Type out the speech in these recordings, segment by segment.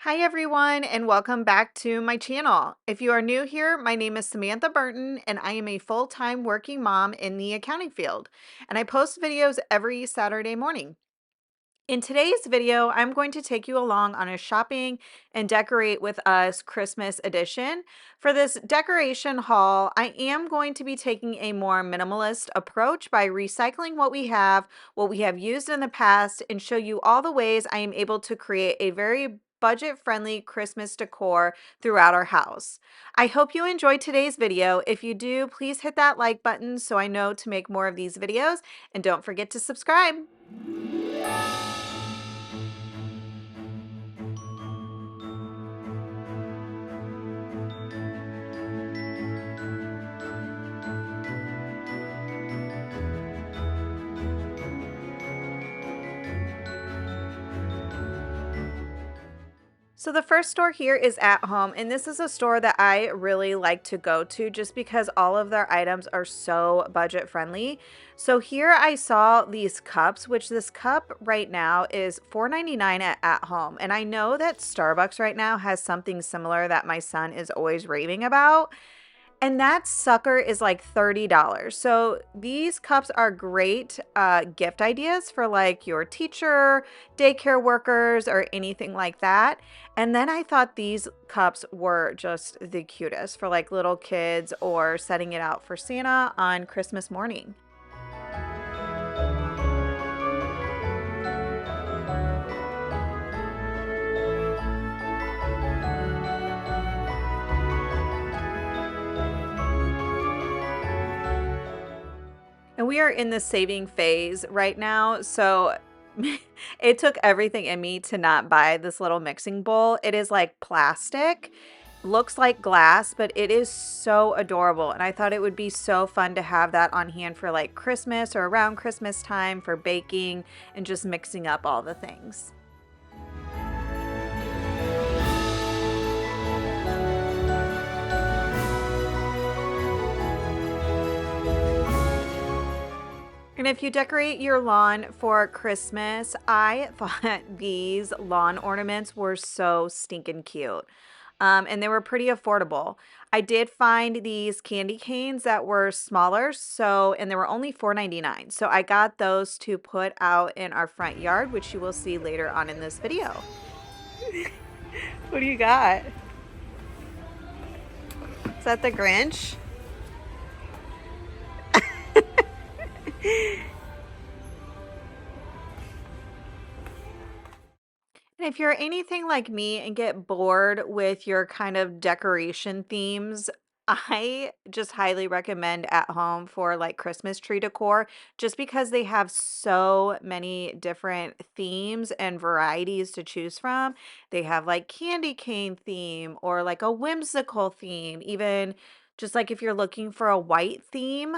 Hi everyone and welcome back to my channel. If you are new here, my name is Samantha Burton and I am a full-time working mom in the accounting field, and I post videos every Saturday morning. In today's video, I'm going to take you along on a shopping and decorate with us Christmas edition. For this decoration haul, I am going to be taking a more minimalist approach by recycling what we have used in the past, and show you all the ways I am able to create a very budget-friendly Christmas decor throughout our house. I hope you enjoyed today's video. If you do, please hit that like button so I know to make more of these videos, and don't forget to subscribe. So the first store here is At Home, and this is a store that I really like to go to just because all of their items are so budget friendly. So here I saw these cups, which this cup right now is $4.99 at Home. And I know that Starbucks right now has something similar that my son is always raving about. And that sucker is like $30. So these cups are great gift ideas for like your teacher, daycare workers, or anything like that. And then I thought these cups were just the cutest for like little kids or setting it out for Santa on Christmas morning. And we are in the saving phase right now, so it took everything in me to not buy this little mixing bowl. It is like plastic, looks like glass, but it is so adorable. And I thought it would be so fun to have that on hand for like Christmas or around Christmas time for baking and just mixing up all the things. And if you decorate your lawn for Christmas, I thought these lawn ornaments were so stinking cute. And they were pretty affordable. I did find these candy canes that were smaller, and they were only $4.99. So I got those to put out in our front yard, which you will see later on in this video. What do you got? Is that the Grinch? And if you're anything like me and get bored with your kind of decoration themes, I just highly recommend At Home for like Christmas tree decor, just because they have so many different themes and varieties to choose from. They have like candy cane theme or like a whimsical theme, even just like if you're looking for a white theme,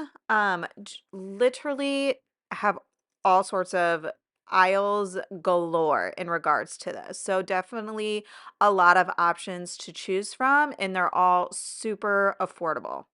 literally have all sorts of aisles galore in regards to this. So definitely a lot of options to choose from, and they're all super affordable.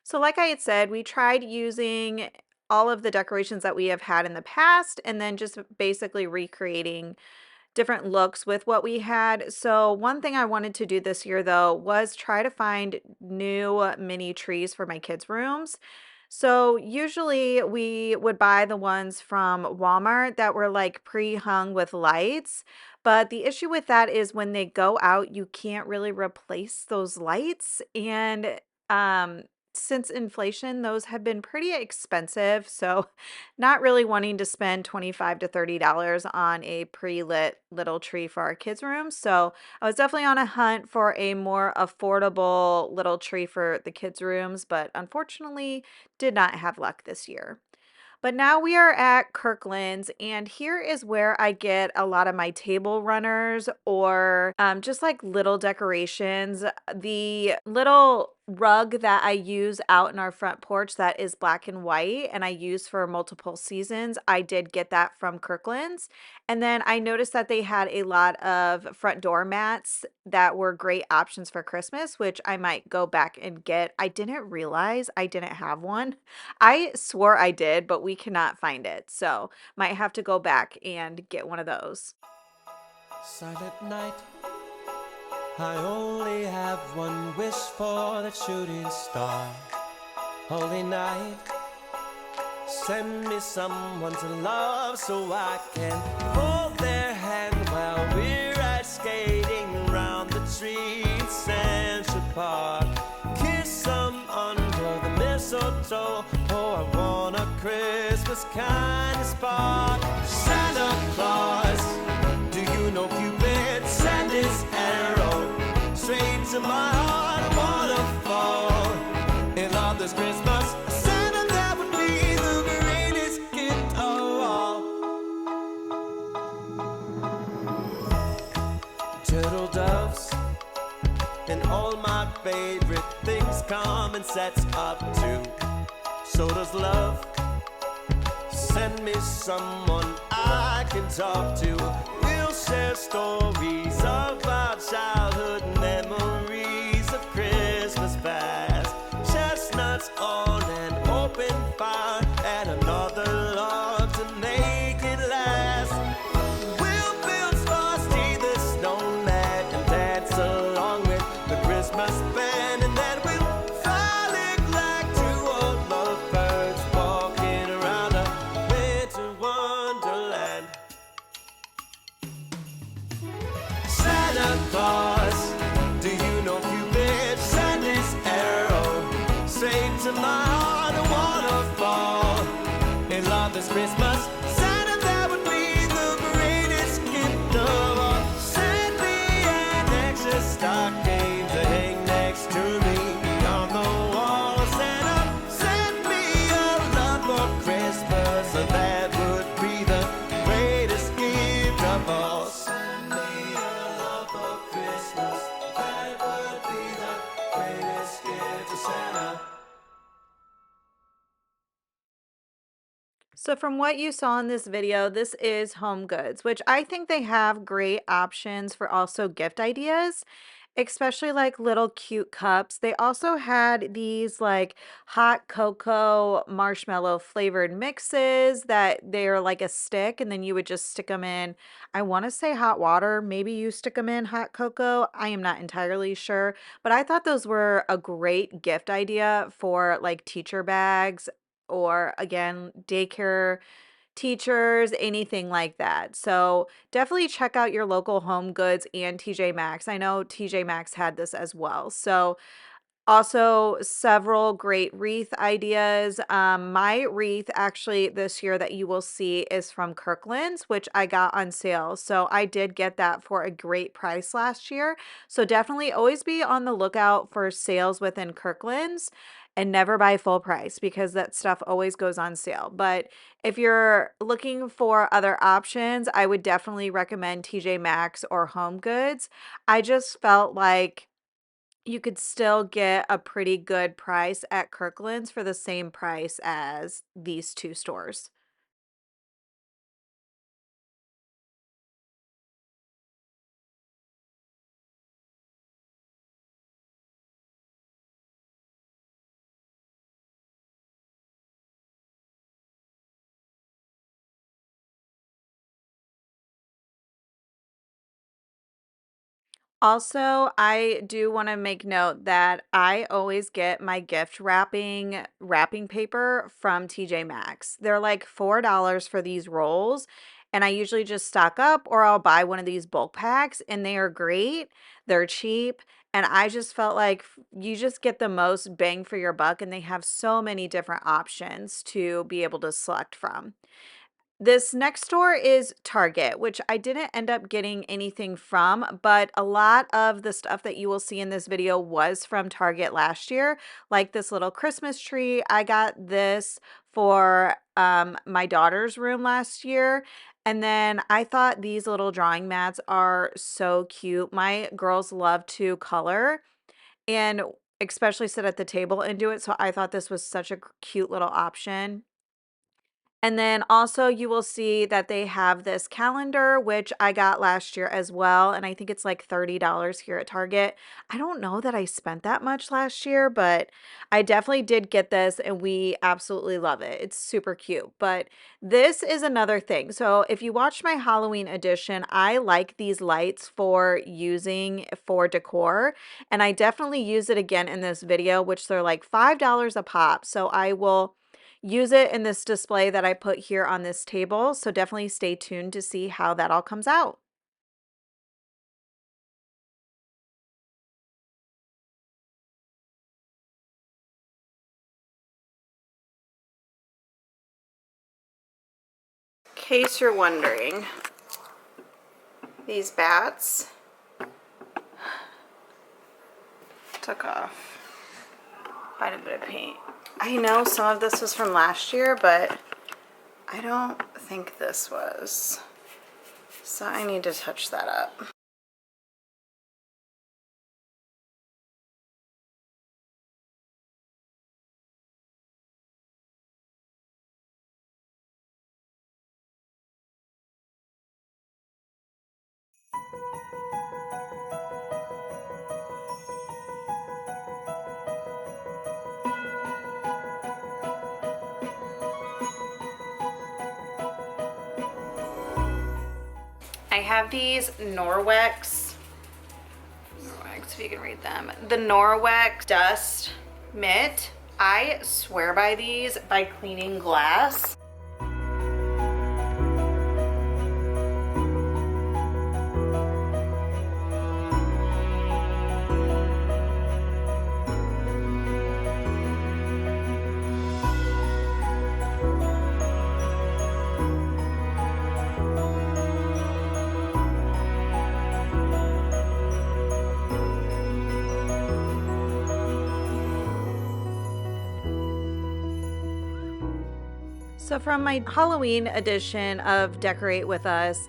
So like I had said, we tried using all of the decorations that we have had in the past and then just basically recreating different looks with what we had. So one thing I wanted to do this year though was try to find new mini trees for my kids' rooms. So usually we would buy the ones from Walmart that were like pre-hung with lights. But the issue with that is when they go out, you can't really replace those lights. And um, since inflation, those have been pretty expensive. So not really wanting to spend 25 to $30 on a pre-lit little tree for our kids' room. So I was definitely on a hunt for a more affordable little tree for the kids' rooms, but unfortunately did not have luck this year. But now we are at Kirkland's, and here is where I get a lot of my table runners or just like little decorations. The little rug that I use out in our front porch that is black and white and I use for multiple seasons, I did get that from Kirkland's. And then I noticed that they had a lot of front door mats that were great options for Christmas, which I might go back and get. I didn't realize I didn't have one. I swore I did, but we cannot find it. So might have to go back and get one of those. Silent night, I only have one wish for the shooting star. Holy night, send me someone to love so I can hold their hand while we're ice skating around the tree in Central Park. Kiss them under the mistletoe. Oh, I want a Christmas kind of spark. Santa Claus, do you know Cupid sent his arrow straight to my heart? Waterfall in love this Christmas. Santa, that would be the greatest gift of all. Turtle doves and all my favorite things come in sets of two. So does love. Send me someone I can talk to. We'll share stories of our childhood memories of Christmas past. Chestnuts on an open fire and another log to make it last. We'll build Frosty the Snowman and dance along with the Christmas band, and then we'll fly like two old lovebirds walking around a winter wonderland. Santa Claus, do you know Cupid sent his arrow straight to my heart? A waterfall in love this Christmas. Santa, that would be the greatest gift of all. Send me an extra stocking to hang next to me on the wall. Santa, send me a love for Christmas, and that would be the greatest gift of all. Send me a love for Christmas, that would be the greatest gift of Santa. So from what you saw in this video, this is HomeGoods, which I think they have great options for also gift ideas, especially like little cute cups. They also had these like hot cocoa marshmallow flavored mixes that they're like a stick and then you would just stick them in, I want to say hot water. Maybe you stick them in hot cocoa. I am not entirely sure, but I thought those were a great gift idea for like teacher bags or again, daycare teachers, anything like that. So definitely check out your local Home Goods and TJ Maxx. I know TJ Maxx had this as well. So also, several great wreath ideas. My wreath actually this year that you will see is from Kirkland's, which I got on sale. So I did get that for a great price last year. So definitely always be on the lookout for sales within Kirkland's and never buy full price because that stuff always goes on sale. But if you're looking for other options, I would definitely recommend TJ Maxx or Home Goods. I just felt like you could still get a pretty good price at Kirkland's for the same price as these 2 stores. Also, I do want to make note that I always get my gift wrapping paper from TJ Maxx. They're like $4 for these rolls, and I usually just stock up or I'll buy one of these bulk packs, and they are great. They're cheap, and I just felt like you just get the most bang for your buck, and they have so many different options to be able to select from. This next store is Target, which I didn't end up getting anything from, but a lot of the stuff that you will see in this video was from Target last year, like this little Christmas tree. I got this for my daughter's room last year. And then I thought these little drawing mats are so cute. My girls love to color and especially sit at the table and do it. So I thought this was such a cute little option. And then also you will see that they have this calendar, which I got last year as well, and I think it's like $30 here at Target. I don't know that I spent that much last year, but I definitely did get this and we absolutely love it. It's super cute. But this is another thing. So if you watched my Halloween edition, I like these lights for using for decor, and I definitely use it again in this video, which they're like $5 a pop. So I will use it in this display that I put here on this table, so definitely stay tuned to see how that all comes out. In case you're wondering, these bats took off quite a bit of paint. I know some of this was from last year, but I don't think this was. So I need to touch that up. I have these Norwex, if you can read them, the Norwex Dust Mitt. I swear by these by cleaning glass. So from my Halloween edition of Decorate With Us,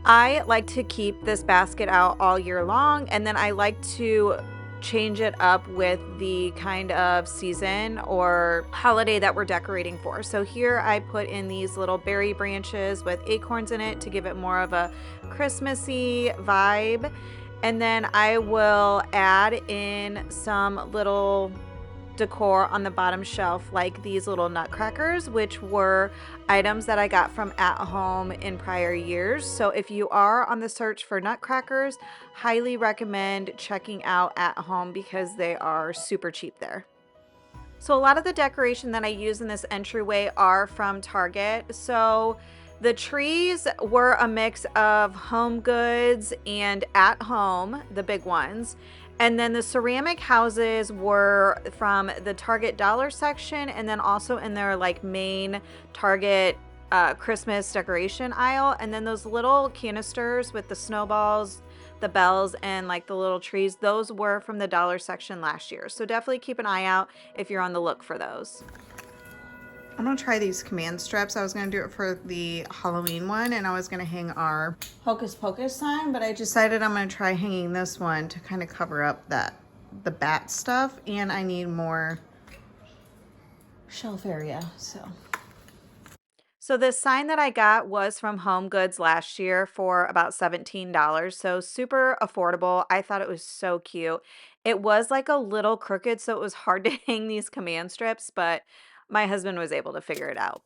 I like to keep this basket out all year long, and then I like to change it up with the kind of season or holiday that we're decorating for. So here I put in these little berry branches with acorns in it to give it more of a Christmassy vibe. And then I will add in some little decor on the bottom shelf, like these little nutcrackers, which were items that I got from At Home in prior years. So if you are on the search for nutcrackers, highly recommend checking out At Home because they are super cheap there. So a lot of the decoration that I use in this entryway are from Target. So the trees were a mix of HomeGoods and At Home, the big ones. And then the ceramic houses were from the Target dollar section, and then also in their like main Target Christmas decoration aisle. And then those little canisters with the snowballs, the bells, and like the little trees, those were from the dollar section last year. So definitely keep an eye out if you're on the look for those. I'm gonna try these command strips. I was gonna do it for the Halloween one, and I was gonna hang our Hocus Pocus sign, but I decided I'm gonna try hanging this one to kind of cover up the bat stuff, and I need more shelf area, So this sign that I got was from HomeGoods last year for about $17, so super affordable. I thought it was so cute. It was like a little crooked, so it was hard to hang these command strips, but my husband was able to figure it out.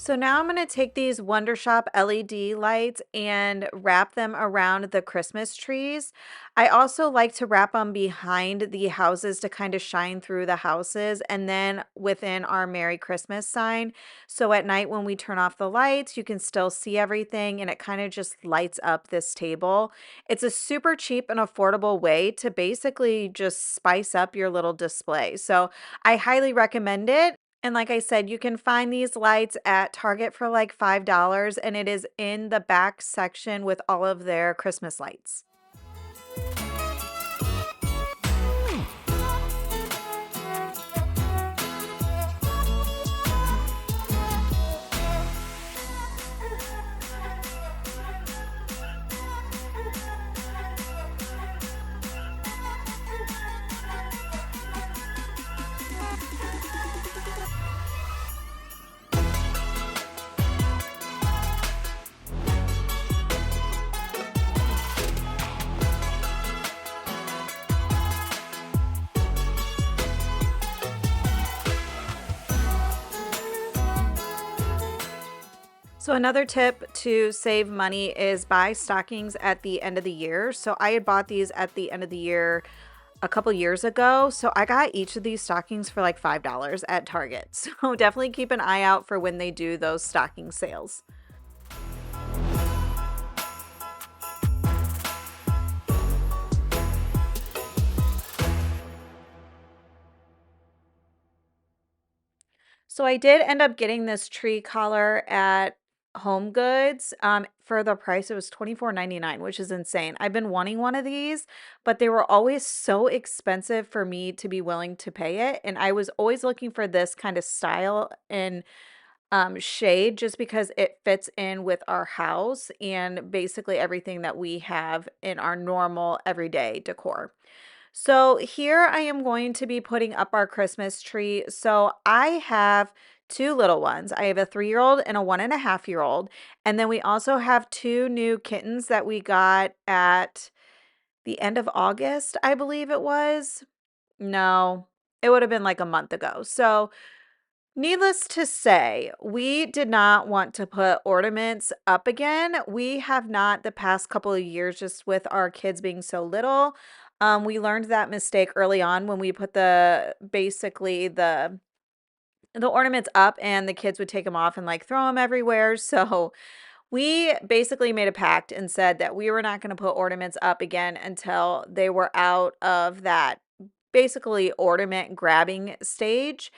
So now I'm going to take these Wonder Shop LED lights and wrap them around the Christmas trees. I also like to wrap them behind the houses to kind of shine through the houses and then within our Merry Christmas sign. So at night when we turn off the lights, you can still see everything and it kind of just lights up this table. It's a super cheap and affordable way to basically just spice up your little display. So I highly recommend it. And like I said, you can find these lights at Target for like $5, and it is in the back section with all of their Christmas lights. So another tip to save money is buy stockings at the end of the year. So I had bought these at the end of the year a couple years ago. So I got each of these stockings for like $5 at Target. So definitely keep an eye out for when they do those stocking sales. So I did end up getting this tree collar at HomeGoods. For the price, it was 24.99, which is insane. I've been wanting one of these, but they were always so expensive for me to be willing to pay it. And I was always looking for this kind of style and shade just because it fits in with our house and basically everything that we have in our normal everyday decor. So here I am going to be putting up our Christmas tree. So I have two little ones. I have a 3-year-old and a 1.5-year-old. And then we also have two new kittens that we got at the end of August, I believe it was. No, it would have been like a month ago. So needless to say, we did not want to put ornaments up again. We have not the past couple of years, just with our kids being so little. We learned that mistake early on when we put basically the ornaments up and the kids would take them off and like throw them everywhere. So we basically made a pact and said that we were not going to put ornaments up again until they were out of that basically ornament grabbing stage.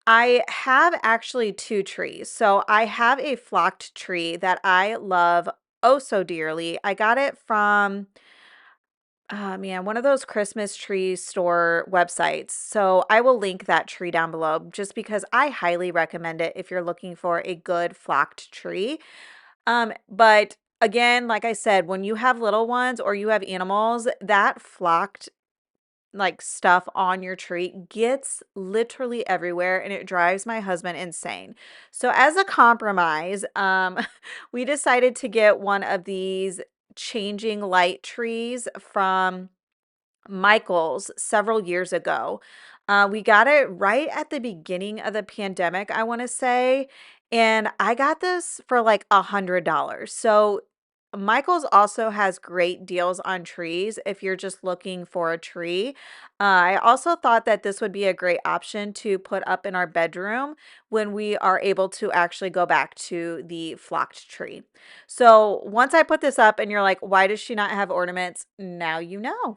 I have actually 2 trees. So I have a flocked tree that I love oh so dearly. I got it from, man, one of those Christmas tree store websites. So I will link that tree down below just because I highly recommend it if you're looking for a good flocked tree. But again, like I said, when you have little ones or you have animals, that flocked like stuff on your tree gets literally everywhere and it drives my husband insane. So as a compromise, we decided to get one of these changing light trees from Michael's several years ago. We got it right at the beginning of the pandemic, I want to say, and I got this for like $100. So Michael's also has great deals on trees if you're just looking for a tree. I also thought that this would be a great option to put up in our bedroom when we are able to actually go back to the flocked tree. So once I put this up and you're like, why does she not have ornaments? Now you know.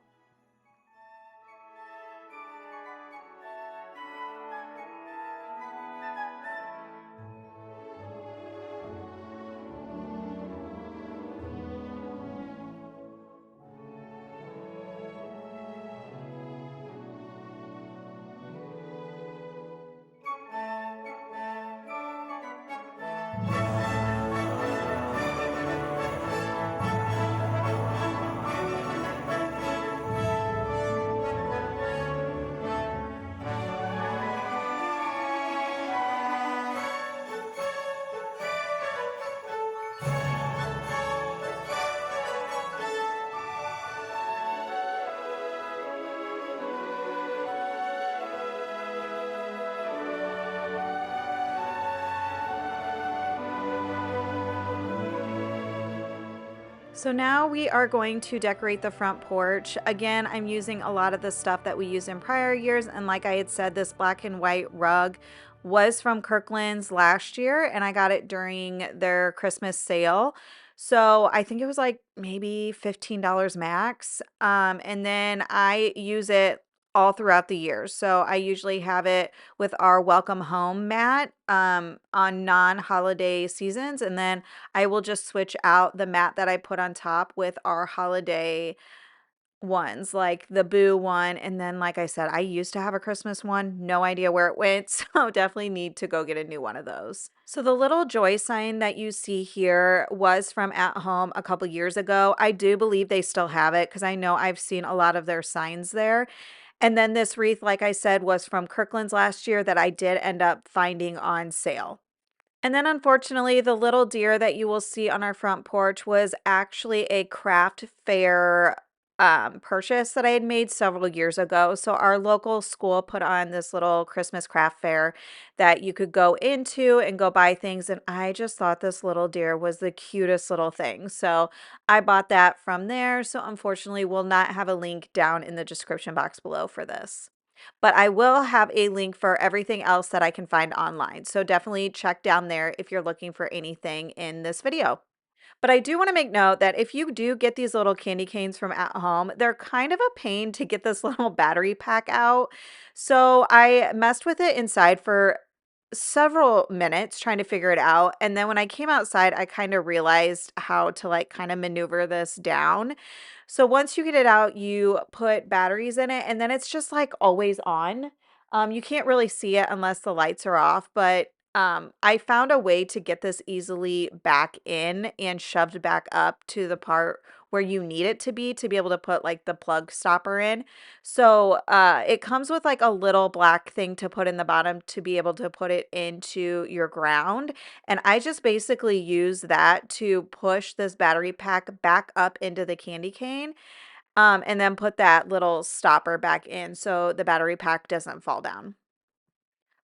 So now we are going to decorate the front porch. Again, I'm using a lot of the stuff that we used in prior years. And like I had said, this black and white rug was from Kirkland's last year, and I got it during their Christmas sale. So I think it was like maybe $15 max. And then I use it all throughout the year. So I usually have it with our welcome home mat on non-holiday seasons. And then I will just switch out the mat that I put on top with our holiday ones, like the Boo one, and then, like I said, I used to have a Christmas one, no idea where it went, so definitely need to go get a new one of those. So the little joy sign that you see here was from At Home a couple years ago. I do believe they still have it because I know I've seen a lot of their signs there. And then this wreath, like I said, was from Kirkland's last year that I did end up finding on sale. And then unfortunately, the little deer that you will see on our front porch was actually a craft fair purchase that I had made several years ago. So our local school put on this little Christmas craft fair that you could go into and go buy things. And I just thought this little deer was the cutest little thing. So I bought that from there. So unfortunately, we'll not have a link down in the description box below for this. But I will have a link for everything else that I can find online. So definitely check down there if you're looking for anything in this video. But I do want to make note that if you do get these little candy canes from At Home, they're kind of a pain to get this little battery pack out. So I messed with it inside for several minutes trying to figure it out. And then when I came outside, I kind of realized how to like kind of maneuver this down. So once you get it out, you put batteries in it and then it's just like always on. You can't really see it unless the lights are off, but I found a way to get this easily back in and shoved back up to the part where you need it to be able to put like the plug stopper in. So it comes with like a little black thing to put in the bottom to be able to put it into your ground. And I just basically use that to push this battery pack back up into the candy cane, and then put that little stopper back in so the battery pack doesn't fall down.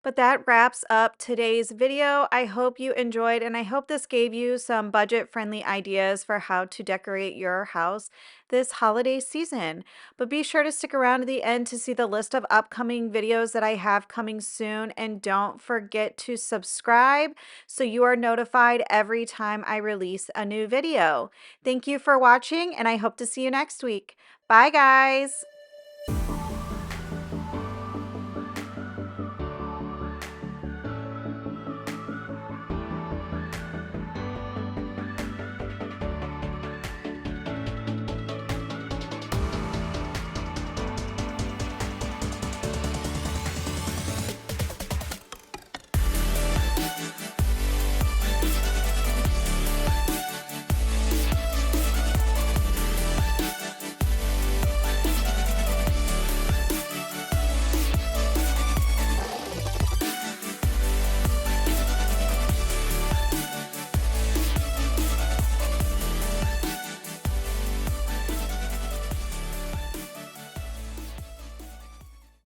But that wraps up today's video. I hope you enjoyed, and I hope this gave you some budget-friendly ideas for how to decorate your house this holiday season. But be sure to stick around to the end to see the list of upcoming videos that I have coming soon, and don't forget to subscribe so you are notified every time I release a new video. Thank you for watching, and I hope to see you next week. Bye, guys!